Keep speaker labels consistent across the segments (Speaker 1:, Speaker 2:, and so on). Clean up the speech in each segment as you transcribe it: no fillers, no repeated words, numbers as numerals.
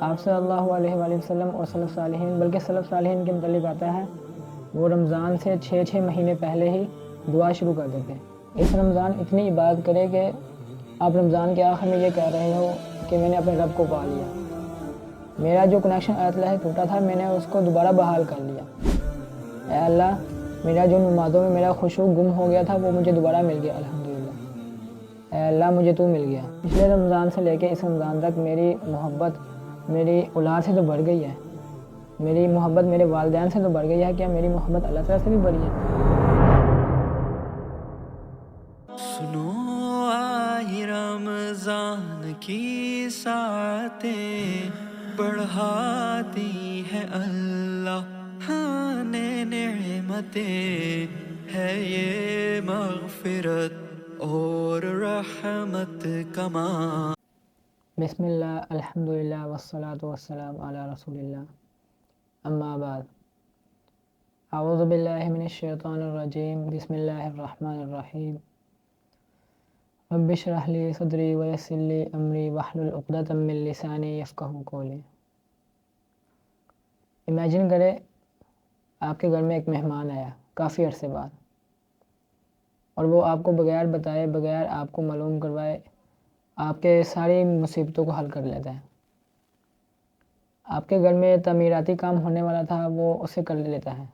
Speaker 1: آپ صلی اللہ علیہ وآلہ وسلم اور سلف صالحین بلکہ سلف صالحین کے متعلق آتا ہے وہ رمضان سے 6 مہینے پہلے ہی دعا شروع کر دیتے ہیں۔ اس رمضان اتنی عبادت کرے کہ آپ رمضان کے آخر میں یہ کہہ رہے ہو کہ میں نے اپنے رب کو پا لیا، میرا جو کنیکشن اللہ تعالیٰ سے ٹوٹا تھا میں نے اس کو دوبارہ بحال کر لیا۔ اے اللہ، میرا جو نمازوں میں میرا خشوع گم ہو گیا تھا وہ مجھے دوبارہ مل گیا الحمدللہ۔ اے اللہ، مجھے تو مل گیا۔ پچھلے رمضان سے لے کے اس رمضان تک میری محبت میری اولاد سے تو بڑھ گئی ہے، میری محبت میرے والدین سے تو بڑھ گئی ہے، کیا میری محبت اللہ تعالیٰ سے بھی بڑھی ہے؟
Speaker 2: سنو آئی رمضان کی ساتیں بڑھاتی ہے اللہ ہاں نعمتیں، ہے یہ مغفرت اور رحمت کما۔
Speaker 1: بسم اللہ، الحمدللہ والصلاة والسلام علی رسول اللہ، اما بعد، اعوذ باللہ من الشیطان الرجیم، بسم اللہ الرحمن الرحیم، رب اشرح لی صدری ویسر لی امری واحلل عقدۃ من لسانی یفقہوا قولی۔ امیجن کرے آپ کے گھر میں ایک مہمان آیا کافی عرصے بعد، اور وہ آپ کو بغیر بتائے، بغیر آپ کو معلوم کروائے آپ کے ساری مصیبتوں کو حل کر لیتا ہے۔ آپ کے گھر میں تعمیراتی کام ہونے والا تھا وہ اسے کر لیتا ہے،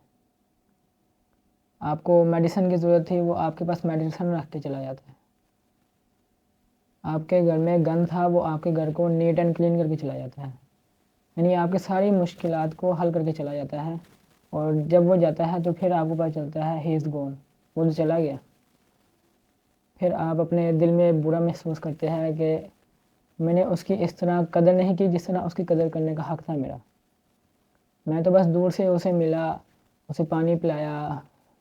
Speaker 1: آپ کو میڈیسن کی ضرورت تھی وہ آپ کے پاس میڈیسن رکھ کے چلا جاتا ہے، آپ کے گھر میں گند تھا وہ آپ کے گھر کو نیٹ اینڈ کلین کر کے چلا جاتا ہے، یعنی آپ کے ساری مشکلات کو حل کر کے چلا جاتا ہے۔ اور جب وہ جاتا ہے تو پھر آپ کو پتہ چلتا ہے ہی از گون، وہ تو چلا گیا۔ پھر آپ اپنے دل میں برا محسوس کرتے ہیں کہ میں نے اس کی اس طرح قدر نہیں کی جس طرح اس کی قدر کرنے کا حق تھا میرا۔ میں تو بس دور سے اسے ملا، اسے پانی پلایا،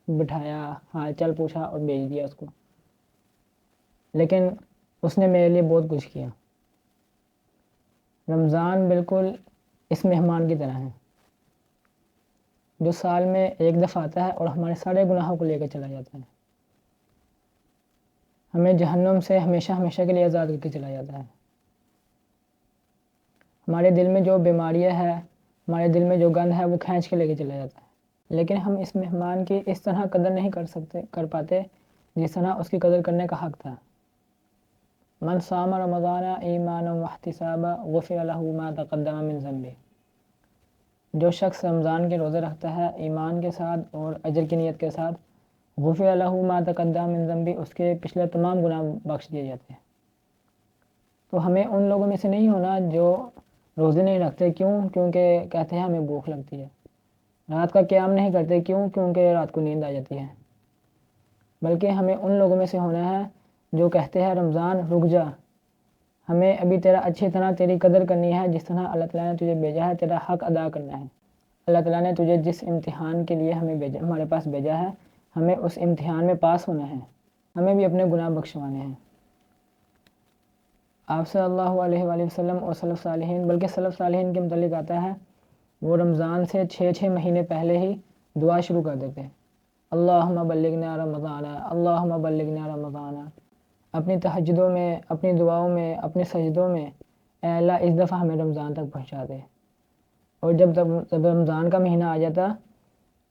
Speaker 1: بٹھایا، حال چال پوچھا اور بھیج دیا اس کو، لیکن اس نے میرے لیے بہت کچھ کیا۔ رمضان بالکل اس مہمان کی طرح ہے جو سال میں ایک دفعہ آتا ہے اور ہمارے سارے گناہوں کو لے کر چلا جاتا ہے، ہمیں جہنم سے ہمیشہ ہمیشہ کے لیے آزاد کر کے چلا جاتا ہے۔ ہمارے دل میں جو بیماریاں ہے، ہمارے دل میں جو گند ہے وہ کھینچ کے لے کے چلا جاتا ہے، لیکن ہم اس مہمان کی اس طرح قدر نہیں کر پاتے جس طرح اس کی قدر کرنے کا حق تھا۔ من صام رمضان ایمانا واحتسابا غفر له ما تقدم من ذنبه، جو شخص رمضان کے روزے رکھتا ہے ایمان کے ساتھ اور اجر کی نیت کے ساتھ، غفر له ما تقدم من ذنبه، اس کے پچھلے تمام گناہ بخش دیے جاتے ہیں۔ تو ہمیں ان لوگوں میں سے نہیں ہونا جو روزے نہیں رکھتے، کیونکہ کہتے ہیں ہمیں بھوک لگتی ہے، رات کا قیام نہیں کرتے کیونکہ رات کو نیند آ جاتی ہے، بلکہ ہمیں ان لوگوں میں سے ہونا ہے جو کہتے ہیں رمضان رک جا، ہمیں ابھی تیرا اچھی طرح تیری قدر کرنی ہے، جس طرح اللہ تعالیٰ نے تجھے بھیجا ہے تیرا حق ادا کرنا ہے۔ اللہ تعالیٰ نے تجھے جس امتحان کے لیے ہمارے پاس بھیجا ہے، ہمیں اس امتحان میں پاس ہونا ہے، ہمیں بھی اپنے گناہ بخشوانے ہیں۔ آپ صلی اللہ علیہ وآلہ وسلم اور سلف صالحین بلکہ سلف صالحین کے متعلق آتا ہے وہ رمضان سے 6 مہینے پہلے ہی دعا شروع کر دیتے ہیں، اللہم بلغنا رمضان، اللہم بلغنا رمضان، اپنی تہجدوں میں، اپنی دعاؤں میں، اپنے سجدوں میں، اے اللہ اس دفعہ ہمیں رمضان تک پہنچا دے۔ اور جب رمضان کا مہینہ آ جاتا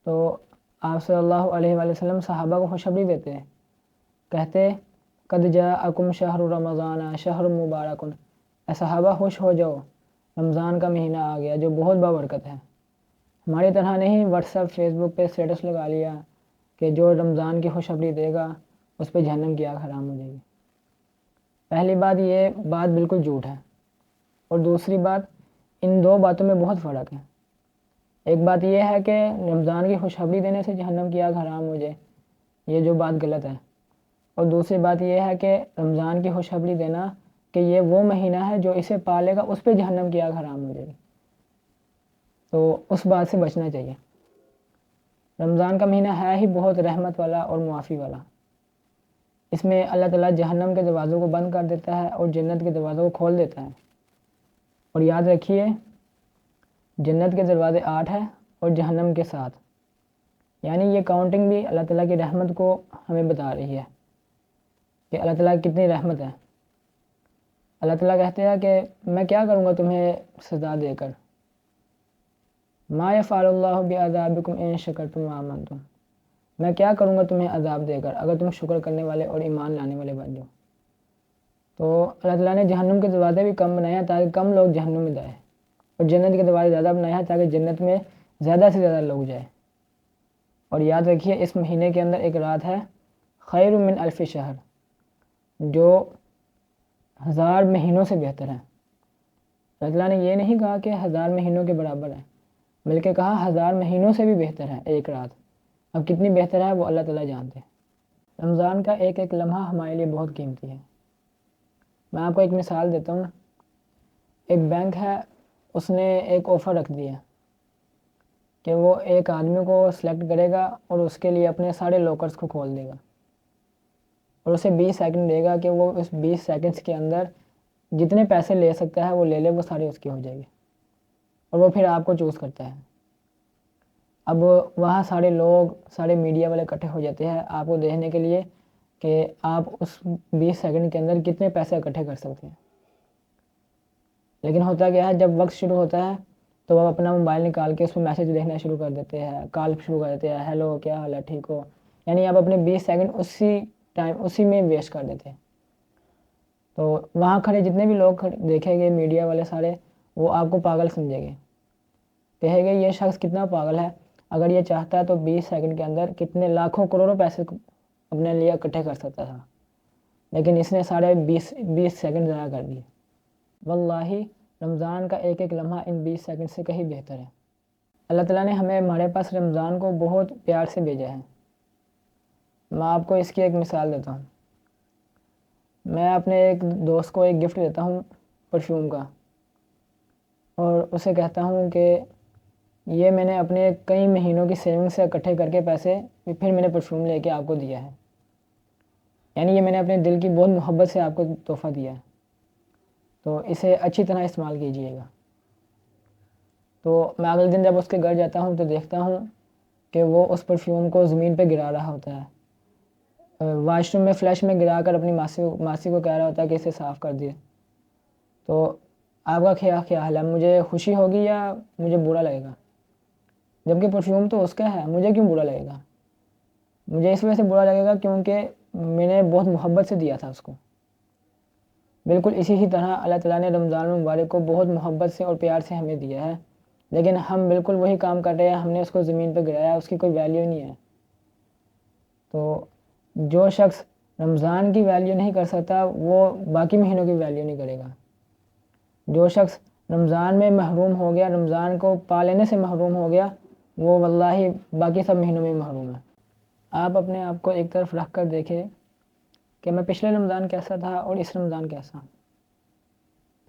Speaker 1: تو آپ صلی اللہ علیہ وآلہ وسلم صحابہ کو خوشخبری دیتے ہیں، کہتے قد جاءکم شہر رمضان شہر مبارک، اے صحابہ خوش ہو جاؤ، رمضان کا مہینہ آ گیا جو بہت بابرکت ہے۔ ہماری طرح نہیں واٹس ایپ فیس بک پہ اسٹیٹس لگا لیا کہ جو رمضان کی خوشخبری دے گا اس پہ جہنم کی آگ حرام ہو جائے گی۔ پہلی بات یہ بات بالکل جھوٹ ہے، اور دوسری بات ان دو باتوں میں بہت فرق ہے۔ ایک بات یہ ہے کہ رمضان کی خوشخبری دینے سے جہنم کی آگ حرام ہو جائے، یہ جو بات غلط ہے، اور دوسری بات یہ ہے کہ رمضان کی خوشخبری دینا کہ یہ وہ مہینہ ہے جو اسے پالے گا اس پہ جہنم کی آگ حرام ہو جائے گی، تو اس بات سے بچنا چاہیے۔ رمضان کا مہینہ ہے ہی بہت رحمت والا اور معافی والا، اس میں اللہ تعالیٰ جہنم کے دروازوں کو بند کر دیتا ہے اور جنت کے دروازوں کو کھول دیتا ہے۔ اور یاد رکھیے جنت کے دروازے 8 ہیں اور جہنم کے 7، یعنی یہ کاؤنٹنگ بھی اللہ تعالیٰ کی رحمت کو ہمیں بتا رہی ہے کہ اللہ تعالیٰ کی کتنی رحمت ہے۔ اللہ تعالیٰ کہتے ہیں کہ میں کیا کروں گا تمہیں سزا دے کر، ما یفعل اللہ بعذابکم ان شکرتم وآمنتم، میں کیا کروں گا تمہیں عذاب دے کر اگر تم شکر کرنے والے اور ایمان لانے والے بن جاؤ۔ تو اللہ تعالیٰ نے جہنم کے دروازے بھی کم بنائے ہیں تاکہ کم لوگ جہنم میں جائیں، اور جنت کے دروازے زیادہ بنائے ہیں تاکہ جنت میں زیادہ سے زیادہ لوگ جائیں۔ اور یاد رکھیے اس مہینے کے اندر ایک رات ہے خیر من الف شہر، جو 1000 مہینوں سے بہتر ہے۔ اللہ تعالیٰ نے یہ نہیں کہا کہ 1000 مہینوں کے برابر ہے، بلکہ کہا 1000 مہینوں سے بھی بہتر ہے ایک رات۔ اب کتنی بہتر ہے وہ اللہ تعالیٰ جانتے ہیں۔ رمضان کا ایک ایک لمحہ ہمارے لیے بہت قیمتی ہے۔ میں آپ کو ایک مثال دیتا ہوں۔ ایک بینک ہے، اس نے ایک آفر رکھ دیا کہ وہ ایک آدمی کو سلیکٹ کرے گا اور اس کے لیے اپنے سارے لاکرز کو کھول دے گا، اور اسے 20 سیکنڈ دے گا کہ وہ اس 20 سیکنڈز کے اندر جتنے پیسے لے سکتا ہے وہ لے لے، وہ سارے اس کی ہو جائے گی، اور وہ پھر آپ کو چوز کرتا ہے۔ اب وہاں سارے لوگ، سارے میڈیا والے اکٹھے ہو جاتے ہیں آپ کو دیکھنے کے لیے کہ آپ اس 20 سیکنڈ کے اندر کتنے پیسے اکٹھے کر سکتے ہیں۔ لیکن ہوتا کیا ہے، جب وقت شروع ہوتا ہے تو وہ اپنا موبائل نکال کے اس میں میسیج دیکھنا شروع کر دیتے ہیں، کال شروع کر دیتے ہیں، ہیلو کیا حال ہے، ٹھیک ہو، یعنی آپ اپنے 20 سیکنڈ اسی میں ویسٹ کر دیتے ہیں۔ تو وہاں کھڑے جتنے بھی لوگ دیکھیں گے، میڈیا والے سارے، وہ آپ کو پاگل سمجھیں گے، کہیں گے یہ شخص کتنا پاگل ہے، اگر یہ چاہتا ہے تو 20 سیکنڈ کے اندر کتنے لاکھوں کروڑوں پیسے اپنے لیے اکٹھے کر سکتا تھا، لیکن اس نے سارے 20 سیکنڈ ضائع کر دیے۔ واللہ رمضان کا ایک ایک لمحہ ان 20 سیکنڈ سے کہیں بہتر ہے۔ اللہ تعالیٰ نے ہمارے پاس رمضان کو بہت پیار سے بھیجا ہے۔ میں آپ کو اس کی ایک مثال دیتا ہوں۔ میں اپنے ایک دوست کو ایک گفٹ دیتا ہوں پرفیوم کا، اور اسے کہتا ہوں کہ یہ میں نے اپنے کئی مہینوں کی سیونگ سے اکٹھے کر کے پیسے پھر میں نے پرفیوم لے کے آپ کو دیا ہے، یعنی یہ میں نے اپنے دل کی بہت محبت سے آپ کو تحفہ دیا ہے، تو اسے اچھی طرح استعمال کیجیے گا۔ تو میں اگلے دن جب اس کے گھر جاتا ہوں تو دیکھتا ہوں کہ وہ اس پرفیوم کو زمین پہ گرا رہا ہوتا ہے، واش روم میں فلش میں گرا کر اپنی ماسی کو کہہ رہا ہوتا ہے کہ اسے صاف کر دیے۔ تو آپ کا کیا خیال ہے، مجھے خوشی ہوگی یا مجھے برا لگے گا؟ جبکہ پرفیوم تو اس کا ہے، مجھے کیوں برا لگے گا؟ مجھے اس وجہ سے برا لگے گا کیونکہ میں نے بہت محبت سے دیا تھا اس کو۔ بالکل اسی ہی طرح اللہ تعالیٰ نے رمضان المبارک کو بہت محبت سے اور پیار سے ہمیں دیا ہے، لیکن ہم بالکل وہی کام کر رہے ہیں، ہم نے اس کو زمین پہ گرایا، اس کی کوئی ویلیو نہیں ہے۔ تو جو شخص رمضان کی ویلیو نہیں کر سکتا وہ باقی مہینوں کی ویلیو نہیں کرے گا۔ جو شخص رمضان میں محروم ہو گیا، رمضان کو پا لینے سے محروم ہو گیا، وہ واللہ باقی سب مہینوں میں محروم ہے۔ آپ اپنے آپ کو ایک طرف رکھ کر دیکھیں کہ میں پچھلے رمضان کیسا تھا اور اس رمضان کیسا۔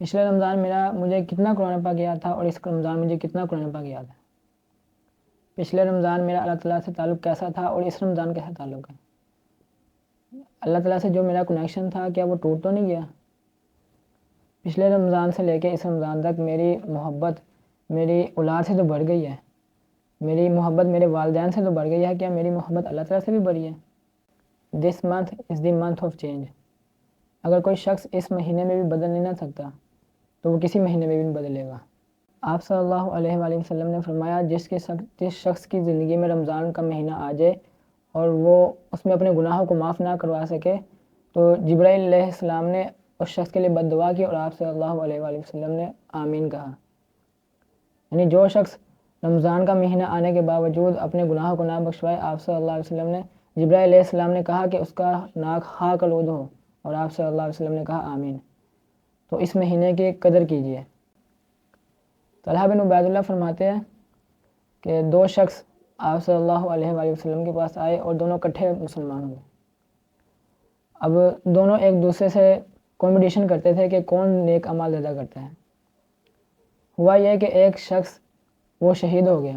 Speaker 1: پچھلے رمضان مجھے کتنا قرآن پاک یاد تھا اور اس رمضان مجھے کتنا قرآن پاک یاد ہے۔ پچھلے رمضان میرا اللہ تعالیٰ سے تعلق کیسا تھا اور اس رمضان کیسا تعلق ہے۔ اللہ تعالیٰ سے جو میرا کنیکشن تھا کیا وہ ٹوٹ تو نہیں گیا؟ پچھلے رمضان سے لے کے اس رمضان تک میری محبت میری اولاد سے تو بڑھ گئی ہے، میری محبت میرے والدین سے تو بڑھ گئی ہے، کیا میری محبت اللہ تعالیٰ سے بھی بڑھی ہے؟ This month is the month of change. اگر کوئی شخص اس مہینے میں بھی بدل نہیں نہ سکتا تو وہ کسی مہینے میں بھی نہیں بدلے گا۔ آپ صلی اللہ علیہ وآلہ وسلم نے فرمایا جس شخص کی زندگی میں رمضان کا مہینہ آ جائے اور وہ اس میں اپنے گناہوں کو معاف نہ کروا سکے تو جبرائیل علیہ السلام نے اس شخص کے لیے بد دعا کی اور آپ صلی اللہ علیہ وآلہ وسلم نے آمین کہا۔ یعنی جو شخص رمضان کا مہینہ آنے کے باوجود اپنے گناہوں کو نہ بخشوائے، آپ صلی اللہ علیہ وسلم نے جبرائیل علیہ السلام نے کہا کہ اس کا ناک خاک آلود ہو، اور آپ صلی اللہ علیہ وسلم نے کہا آمین۔ تو اس مہینے کی قدر کیجیے۔ طلحہ بن عبید اللہ فرماتے ہیں کہ 2 شخص آپ صلی اللہ علیہ وآلہ وسلم کے پاس آئے اور دونوں اکٹھے مسلمان ہوئے۔ اب دونوں ایک دوسرے سے کمپٹیشن کرتے تھے کہ کون نیک اعمال زیادہ کرتا ہے۔ ہوا یہ کہ ایک شخص وہ شہید ہو گیا۔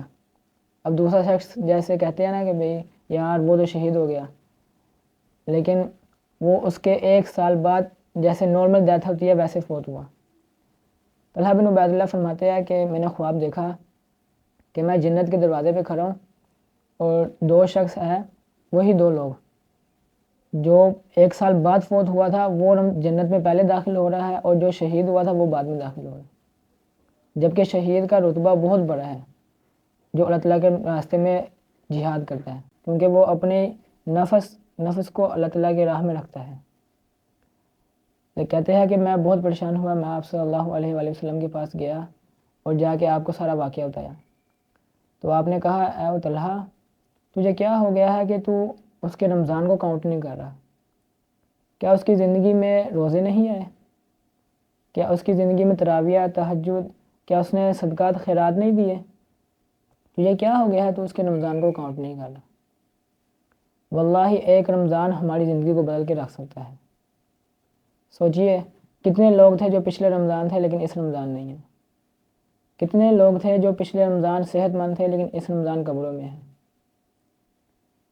Speaker 1: اب دوسرا شخص جیسے کہتے ہیں نا کہ بھئی یار وہ تو شہید ہو گیا، لیکن وہ اس کے 1 سال بعد جیسے نارمل ڈیتھ ہوتی ہے ویسے فوت ہوا۔ طلحہ بن عبید اللہ فرماتے ہیں کہ میں نے خواب دیکھا کہ میں جنت کے دروازے پہ کھڑا ہوں اور 2 شخص ہیں، وہی 2 لوگ، جو 1 سال بعد فوت ہوا تھا وہ جنت میں پہلے داخل ہو رہا ہے، اور جو شہید ہوا تھا وہ بعد میں داخل ہو رہا ہے، جبکہ شہید کا رتبہ بہت بڑا ہے جو اللہ تعالیٰ کے راستے میں جہاد کرتا ہے، کیونکہ وہ اپنے نفس کو اللہ تعالیٰ کی راہ میں رکھتا ہے۔ یہ کہتے ہیں کہ میں بہت پریشان ہوا، میں آپ صلی اللہ علیہ وآلہ وسلم کے پاس گیا اور جا کے آپ کو سارا واقعہ بتایا، تو آپ نے کہا اے طلحہ تجھے کیا ہو گیا ہے کہ تو اس کے رمضان کو کاؤنٹ نہیں کر رہا؟ کیا اس کی زندگی میں روزے نہیں آئے؟ کیا اس کی زندگی میں تراویح، تہجد، کیا اس نے صدقات خیرات نہیں دیے؟ تجھے کیا ہو گیا ہے تو اس کے رمضان کو کاؤنٹ نہیں کر رہا؟ واللہ ایک رمضان ہماری زندگی کو بدل کے رکھ سکتا ہے۔ سوچئے کتنے لوگ تھے جو پچھلے رمضان تھے لیکن اس رمضان نہیں ہیں، کتنے لوگ تھے جو پچھلے رمضان صحت مند تھے لیکن اس رمضان قبروں میں ہیں۔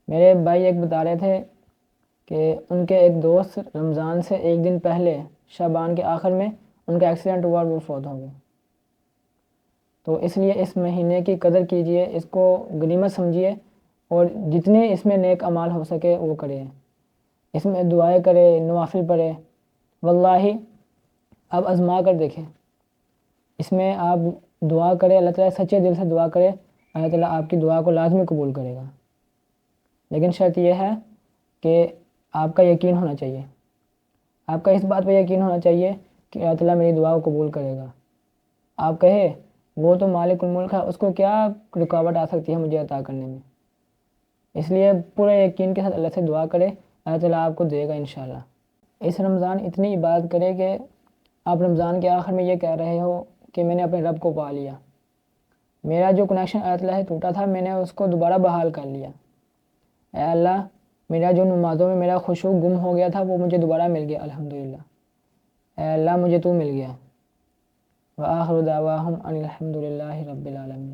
Speaker 1: میرے بھائی ایک بتا رہے تھے کہ ان کے ایک دوست رمضان سے ایک دن پہلے شعبان کے آخر میں ان کا ایکسیڈنٹ ہوا اور وہ فوت ہو گئے۔ تو اس لیے اس مہینے کی قدر کیجئے، اس کو غنیمت سمجھیے، اور جتنے اس میں نیک اعمال ہو سکے وہ کریں، اس میں دعائیں کرے، نوافل پڑھے۔ واللہ آپ آزما کر دیکھیں، اس میں آپ دعا کریں، اللہ تعالیٰ سچے دل سے دعا کرے، اللہ تعالیٰ آپ کی دعا کو لازمی قبول کرے گا، لیکن شرط یہ ہے کہ آپ کا یقین ہونا چاہیے، آپ کا اس بات پہ یقین ہونا چاہیے کہ اللہ تعالیٰ میری دعا کو قبول کرے گا۔ آپ کہے وہ تو مالک الملک ہے، اس کو کیا رکاوٹ آ سکتی ہے مجھے عطا کرنے میں؟ اس لیے پورے یقین کے ساتھ اللہ سے دعا کرے، اللہ تعالیٰ آپ کو دے گا انشاءاللہ۔ اس رمضان اتنی عبادت کرے کہ آپ رمضان کے آخر میں یہ کہہ رہے ہو کہ میں نے اپنے رب کو پا لیا، میرا جو کنیکشن اللہ تعالیٰ سے ٹوٹا تھا میں نے اس کو دوبارہ بحال کر لیا۔ اے اللہ میرا جو نمازوں میں میرا خشوع گم ہو گیا تھا وہ مجھے دوبارہ مل گیا الحمدللہ، اے اللہ مجھے تو مل گیا۔ وآخر دعواہم ان الحمدللہ رب العالمین۔